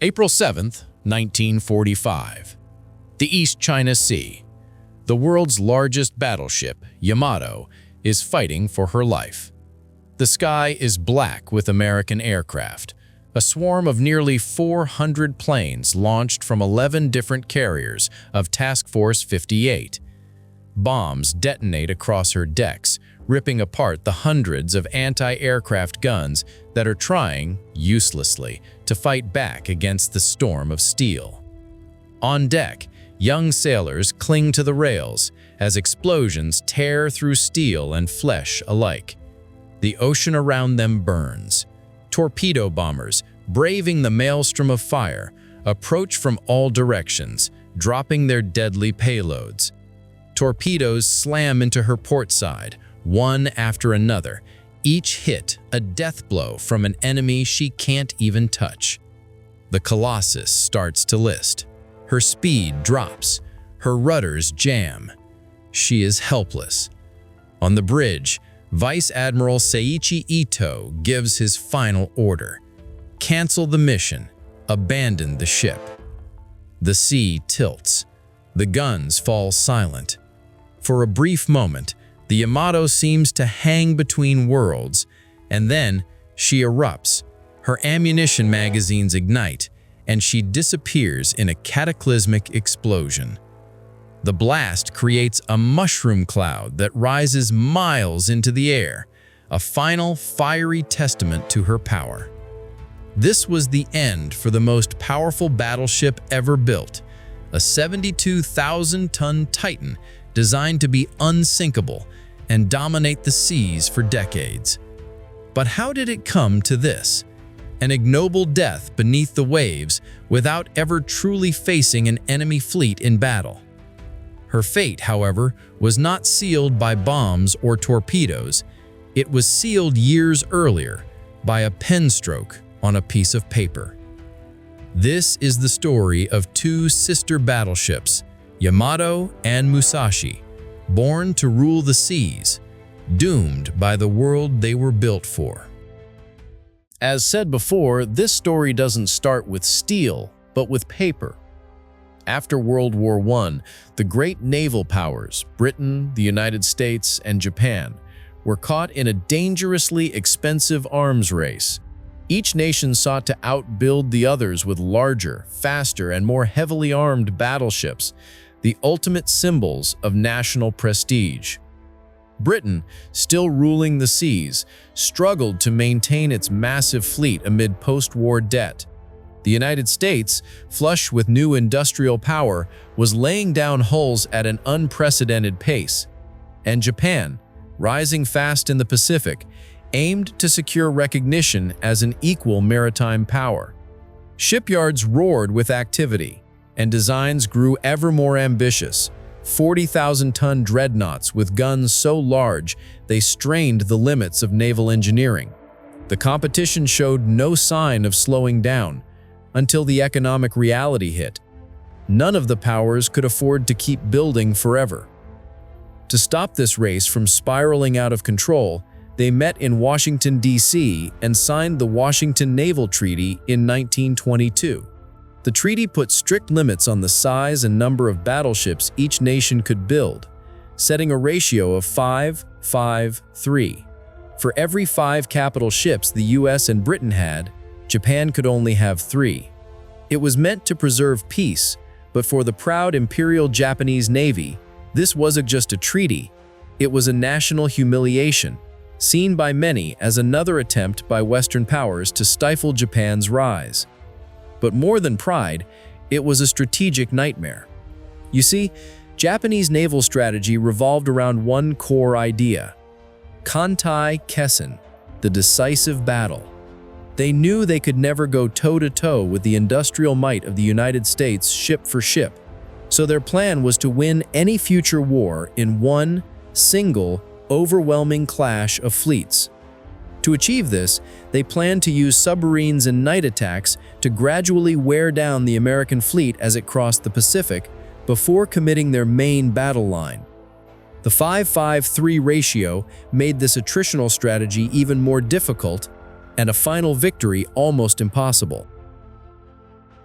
April 7th, 1945. The East China Sea. The world's largest battleship, Yamato, is fighting for her life. The sky is black with American aircraft. A swarm of nearly 400 planes launched from 11 different carriers of Task Force 58. Bombs detonate across her decks, ripping apart the hundreds of anti-aircraft guns that are trying, uselessly, to fight back against the storm of steel. On deck, young sailors cling to the rails as explosions tear through steel and flesh alike. The ocean around them burns. Torpedo bombers, braving the maelstrom of fire, approach from all directions, dropping their deadly payloads. Torpedoes slam into her port side, one after another, each hit a death blow from an enemy she can't even touch. The Colossus starts to list. Her speed drops. Her rudders jam. She is helpless. On the bridge, Vice Admiral Seiichi Ito gives his final order. Cancel the mission. Abandon the ship. The sea tilts. The guns fall silent. For a brief moment, the Yamato seems to hang between worlds, and then she erupts. Her ammunition magazines ignite, and she disappears in a cataclysmic explosion. The blast creates a mushroom cloud that rises miles into the air, a final fiery testament to her power. This was the end for the most powerful battleship ever built, a 72,000-ton Titan designed to be unsinkable and dominate the seas for decades. But how did it come to this? An ignoble death beneath the waves without ever truly facing an enemy fleet in battle. Her fate, however, was not sealed by bombs or torpedoes. It was sealed years earlier by a pen stroke on a piece of paper. This is the story of two sister battleships, Yamato and Musashi, born to rule the seas, doomed by the world they were built for. As said before, this story doesn't start with steel, but with paper. After World War I, the great naval powers, Britain, the United States, and Japan, were caught in a dangerously expensive arms race. Each nation sought to outbuild the others with larger, faster, and more heavily armed battleships, the ultimate symbols of national prestige. Britain, still ruling the seas, struggled to maintain its massive fleet amid post-war debt. The United States, flush with new industrial power, was laying down hulls at an unprecedented pace. And Japan, rising fast in the Pacific, aimed to secure recognition as an equal maritime power. Shipyards roared with activity, and designs grew ever more ambitious. 40,000-ton dreadnoughts with guns so large they strained the limits of naval engineering. The competition showed no sign of slowing down until the economic reality hit. None of the powers could afford to keep building forever. To stop this race from spiraling out of control, they met in Washington, D.C. and signed the Washington Naval Treaty in 1922. The treaty put strict limits on the size and number of battleships each nation could build, setting a ratio of 5-5-3. For every 5 capital ships the US and Britain had, Japan could only have 3. It was meant to preserve peace, but for the proud Imperial Japanese Navy, this wasn't just a treaty, it was a national humiliation, seen by many as another attempt by Western powers to stifle Japan's rise. But more than pride, it was a strategic nightmare. You see, Japanese naval strategy revolved around one core idea: Kantai Kessen, the decisive battle. They knew they could never go toe-to-toe with the industrial might of the United States ship for ship, so their plan was to win any future war in one single, overwhelming clash of fleets. To achieve this, they planned to use submarines and night attacks to gradually wear down the American fleet as it crossed the Pacific before committing their main battle line. The 5-5-3 ratio made this attritional strategy even more difficult and a final victory almost impossible.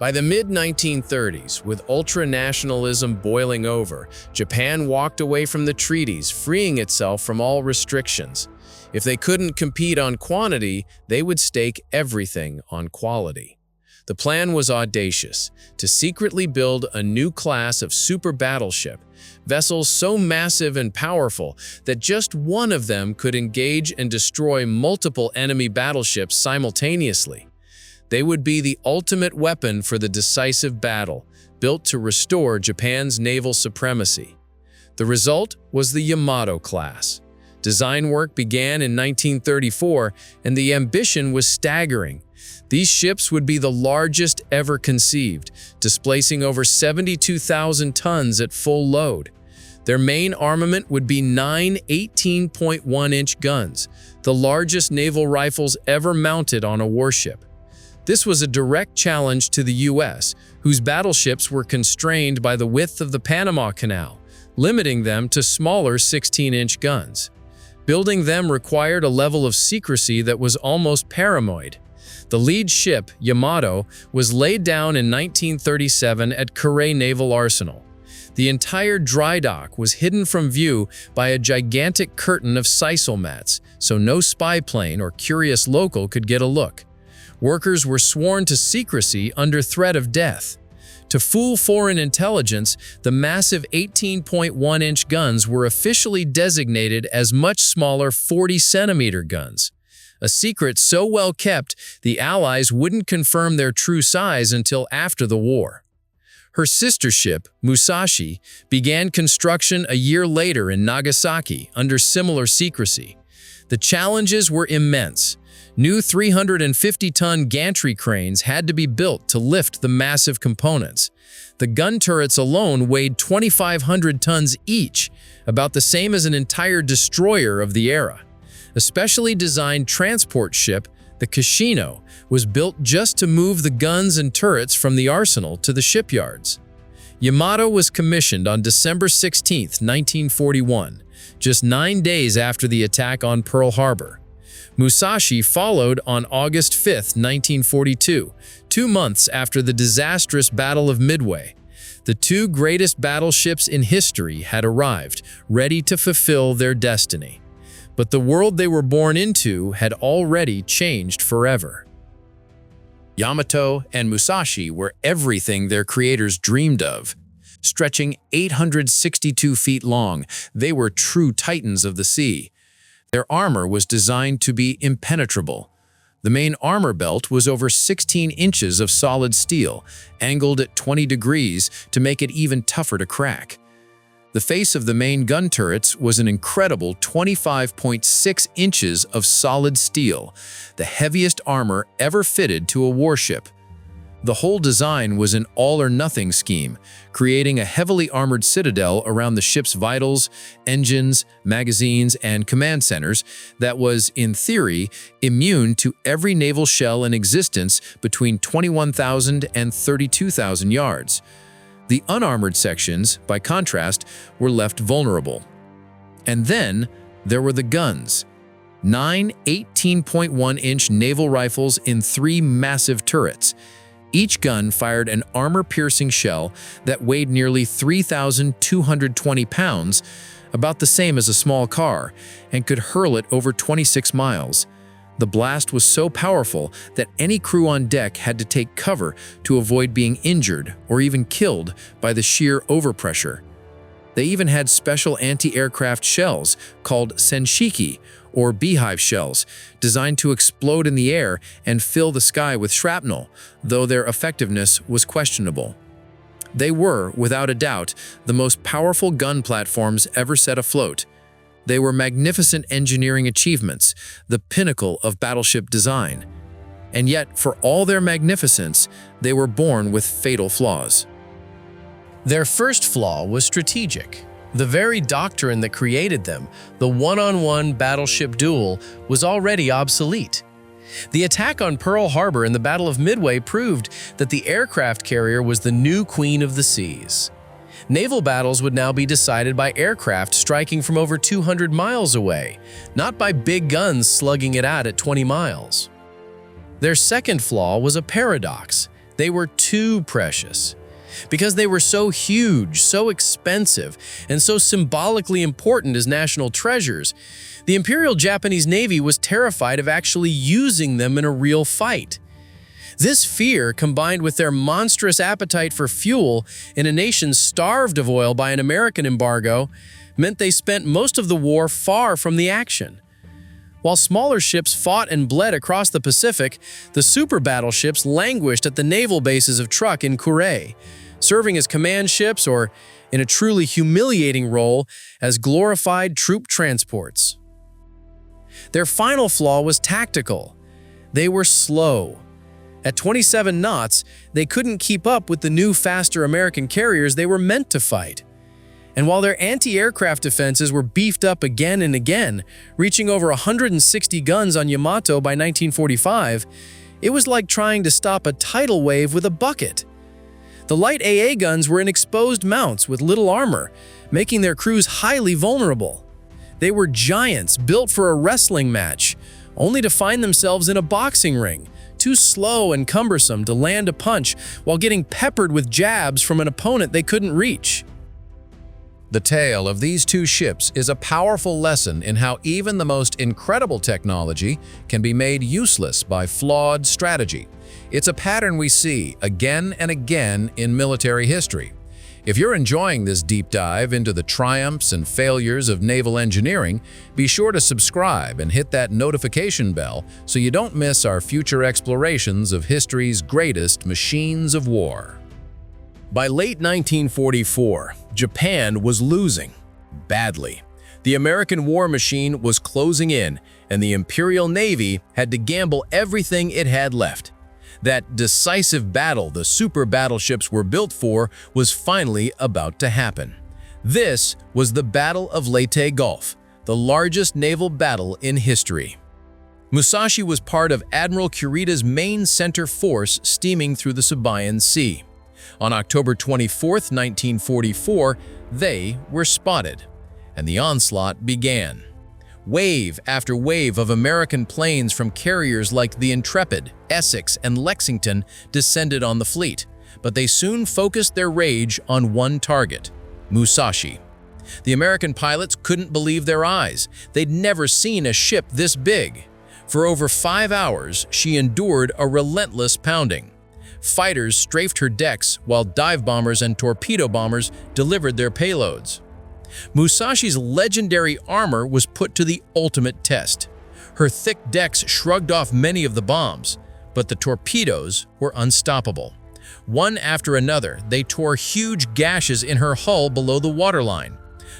By the mid-1930s, with ultra-nationalism boiling over, Japan walked away from the treaties, freeing itself from all restrictions. If they couldn't compete on quantity, they would stake everything on quality. The plan was audacious, to secretly build a new class of super battleship, vessels so massive and powerful that just one of them could engage and destroy multiple enemy battleships simultaneously. They would be the ultimate weapon for the decisive battle, built to restore Japan's naval supremacy. The result was the Yamato class. Design work began in 1934, and the ambition was staggering. These ships would be the largest ever conceived, displacing over 72,000 tons at full load. Their main armament would be 9 18.1-inch guns, the largest naval rifles ever mounted on a warship. This was a direct challenge to the U.S., whose battleships were constrained by the width of the Panama Canal, limiting them to smaller 16-inch guns. Building them required a level of secrecy that was almost paranoid. The lead ship, Yamato, was laid down in 1937 at Kure Naval Arsenal. The entire dry dock was hidden from view by a gigantic curtain of sisal mats, so no spy plane or curious local could get a look. Workers were sworn to secrecy under threat of death. To fool foreign intelligence, the massive 18.1-inch guns were officially designated as much smaller 40-centimeter guns. A secret so well kept, the Allies wouldn't confirm their true size until after the war. Her sister ship, Musashi, began construction a year later in Nagasaki under similar secrecy. The challenges were immense. New 350-ton gantry cranes had to be built to lift the massive components. The gun turrets alone weighed 2,500 tons each, about the same as an entire destroyer of the era. A specially designed transport ship, the Kashino, was built just to move the guns and turrets from the arsenal to the shipyards. Yamato was commissioned on December 16, 1941, just 9 days after the attack on Pearl Harbor. Musashi followed on August 5, 1942, 2 months after the disastrous Battle of Midway. The two greatest battleships in history had arrived, ready to fulfill their destiny. But the world they were born into had already changed forever. Yamato and Musashi were everything their creators dreamed of. Stretching 862 feet long, they were true titans of the sea. Their armor was designed to be impenetrable. The main armor belt was over 16 inches of solid steel, angled at 20 degrees to make it even tougher to crack. The face of the main gun turrets was an incredible 25.6 inches of solid steel, the heaviest armor ever fitted to a warship. The whole design was an all-or-nothing scheme, creating a heavily armored citadel around the ship's vitals, engines, magazines, and command centers that was, in theory, immune to every naval shell in existence between 21,000 and 32,000 yards. The unarmored sections, by contrast, were left vulnerable. And then there were the guns. 9 18.1-inch naval rifles in 3 massive turrets. Each gun fired an armor-piercing shell that weighed nearly 3,220 pounds, about the same as a small car, and could hurl it over 26 miles. The blast was so powerful that any crew on deck had to take cover to avoid being injured or even killed by the sheer overpressure. They even had special anti-aircraft shells called senshiki, or beehive shells, designed to explode in the air and fill the sky with shrapnel, though their effectiveness was questionable. They were, without a doubt, the most powerful gun platforms ever set afloat. They were magnificent engineering achievements, the pinnacle of battleship design. And yet, for all their magnificence, they were born with fatal flaws. Their first flaw was strategic. The very doctrine that created them, the one-on-one battleship duel, was already obsolete. The attack on Pearl Harbor and the Battle of Midway proved that the aircraft carrier was the new queen of the seas. Naval battles would now be decided by aircraft striking from over 200 miles away, not by big guns slugging it out at 20 miles. Their second flaw was a paradox. They were too precious. Because they were so huge, so expensive, and so symbolically important as national treasures, the Imperial Japanese Navy was terrified of actually using them in a real fight. This fear, combined with their monstrous appetite for fuel in a nation starved of oil by an American embargo, meant they spent most of the war far from the action. While smaller ships fought and bled across the Pacific, the super battleships languished at the naval bases of Truk in Kure, serving as command ships or, in a truly humiliating role, as glorified troop transports. Their final flaw was tactical. They were slow. At 27 knots, they couldn't keep up with the new, faster American carriers they were meant to fight. And while their anti-aircraft defenses were beefed up again and again, reaching over 160 guns on Yamato by 1945, it was like trying to stop a tidal wave with a bucket. The light AA guns were in exposed mounts with little armor, making their crews highly vulnerable. They were giants built for a wrestling match, only to find themselves in a boxing ring, too slow and cumbersome to land a punch while getting peppered with jabs from an opponent they couldn't reach. The tale of these two ships is a powerful lesson in how even the most incredible technology can be made useless by flawed strategy. It's a pattern we see again and again in military history. If you're enjoying this deep dive into the triumphs and failures of naval engineering, be sure to subscribe and hit that notification bell so you don't miss our future explorations of history's greatest machines of war. By late 1944, Japan was losing badly. The American war machine was closing in, and the Imperial Navy had to gamble everything it had left. That decisive battle the super battleships were built for was finally about to happen. This was the Battle of Leyte Gulf, the largest naval battle in history. Musashi was part of Admiral Kurita's main center force steaming through the Sabayan Sea. On October 24, 1944, they were spotted, and the onslaught began. Wave after wave of American planes from carriers like the Intrepid, Essex, and Lexington descended on the fleet, but they soon focused their rage on one target, Musashi. The American pilots couldn't believe their eyes. They'd never seen a ship this big. For over 5 hours, she endured a relentless pounding. Fighters strafed her decks while dive bombers and torpedo bombers delivered their payloads. Musashi's legendary armor was put to the ultimate test. Her thick decks shrugged off many of the bombs, but the torpedoes were unstoppable. One after another, they tore huge gashes in her hull below the waterline.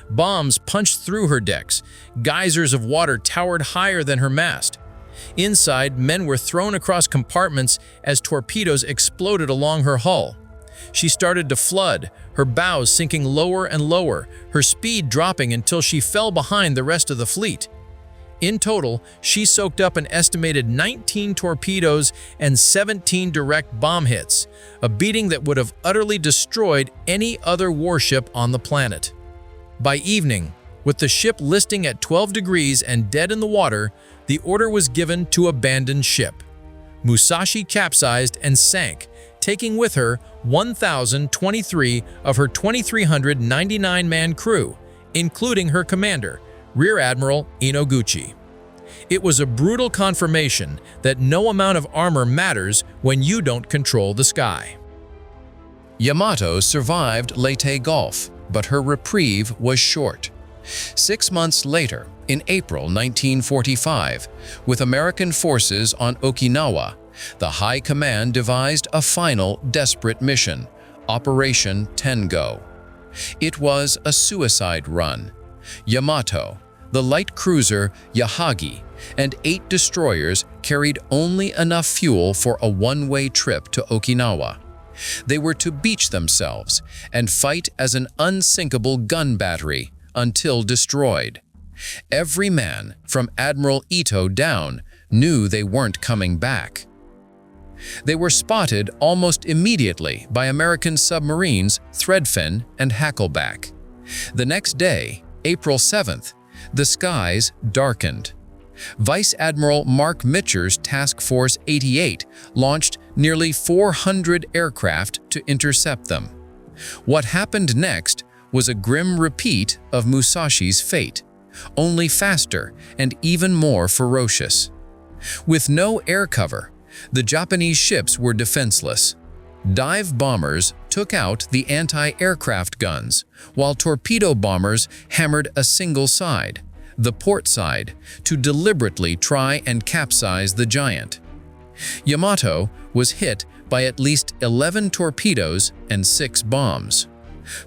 Bombs punched through her decks. Geysers of water towered higher than her mast. Inside, men were thrown across compartments as torpedoes exploded along her hull. She started to flood, her bows sinking lower and lower, her speed dropping until she fell behind the rest of the fleet. In total, she soaked up an estimated 19 torpedoes and 17 direct bomb hits, a beating that would have utterly destroyed any other warship on the planet. By evening, with the ship listing at 12 degrees and dead in the water, the order was given to abandon ship. Musashi capsized and sank, taking with her 1,023 of her 2,399-man crew, including her commander, Rear Admiral Inoguchi. It was a brutal confirmation that no amount of armor matters when you don't control the sky. Yamato survived Leyte Gulf, but her reprieve was short. 6 months later, in April 1945, with American forces on Okinawa, the High Command devised a final desperate mission, Operation Tengo. It was a suicide run. Yamato, the light cruiser Yahagi, and 8 destroyers carried only enough fuel for a one-way trip to Okinawa. They were to beach themselves and fight as an unsinkable gun battery until destroyed. Every man, from Admiral Ito down, knew they weren't coming back. They were spotted almost immediately by American submarines Threadfin and Hackleback. The next day, April 7th, the skies darkened. Vice Admiral Mark Mitcher's Task Force 88 launched nearly 400 aircraft to intercept them. What happened next was a grim repeat of Musashi's fate, only faster and even more ferocious. With no air cover, the Japanese ships were defenseless. Dive bombers took out the anti-aircraft guns, while torpedo bombers hammered a single side, the port side, to deliberately try and capsize the giant. Yamato was hit by at least 11 torpedoes and 6 bombs.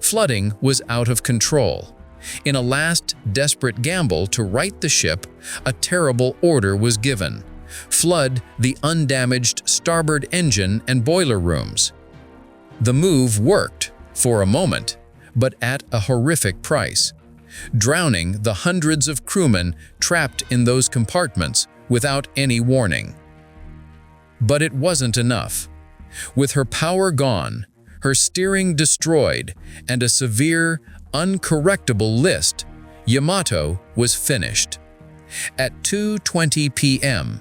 Flooding was out of control. In a last desperate gamble to right the ship, a terrible order was given: flood the undamaged starboard engine and boiler rooms. The move worked for a moment, but at a horrific price, drowning the hundreds of crewmen trapped in those compartments without any warning. But it wasn't enough. With her power gone, her steering destroyed, and a severe, uncorrectable list, Yamato was finished. At 2:20 p.m.,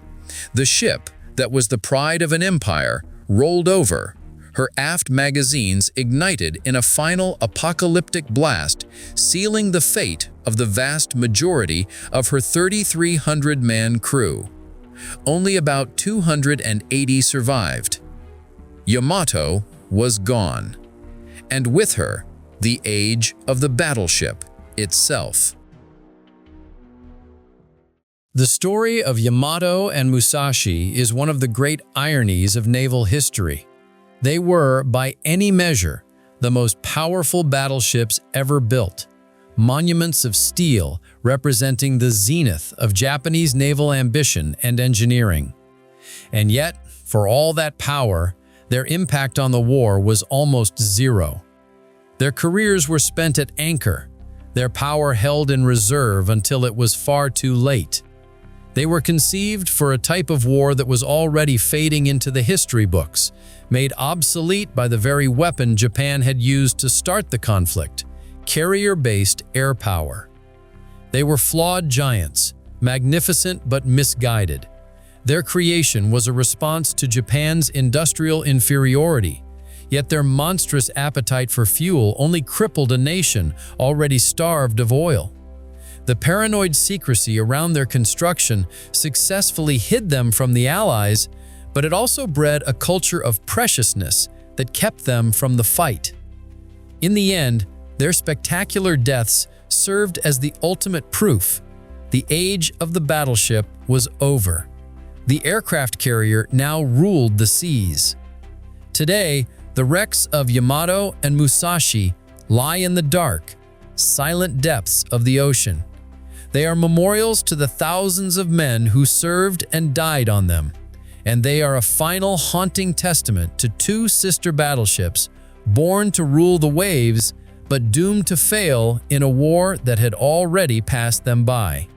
the ship that was the pride of an empire rolled over, her aft magazines ignited in a final apocalyptic blast, sealing the fate of the vast majority of her 3,300-man crew. Only about 280 survived. Yamato was gone, and with her, the age of the battleship itself. The story of Yamato and Musashi is one of the great ironies of naval history. They were, by any measure, the most powerful battleships ever built, monuments of steel representing the zenith of Japanese naval ambition and engineering. And yet, for all that power, their impact on the war was almost zero. Their careers were spent at anchor, their power held in reserve until it was far too late. They were conceived for a type of war that was already fading into the history books, made obsolete by the very weapon Japan had used to start the conflict: carrier-based air power. They were flawed giants, magnificent but misguided. Their creation was a response to Japan's industrial inferiority, yet their monstrous appetite for fuel only crippled a nation already starved of oil. The paranoid secrecy around their construction successfully hid them from the Allies, but it also bred a culture of preciousness that kept them from the fight. In the end, their spectacular deaths served as the ultimate proof. The age of the battleship was over. The aircraft carrier now ruled the seas. Today, the wrecks of Yamato and Musashi lie in the dark, silent depths of the ocean. They are memorials to the thousands of men who served and died on them, and they are a final haunting testament to two sister battleships born to rule the waves but doomed to fail in a war that had already passed them by.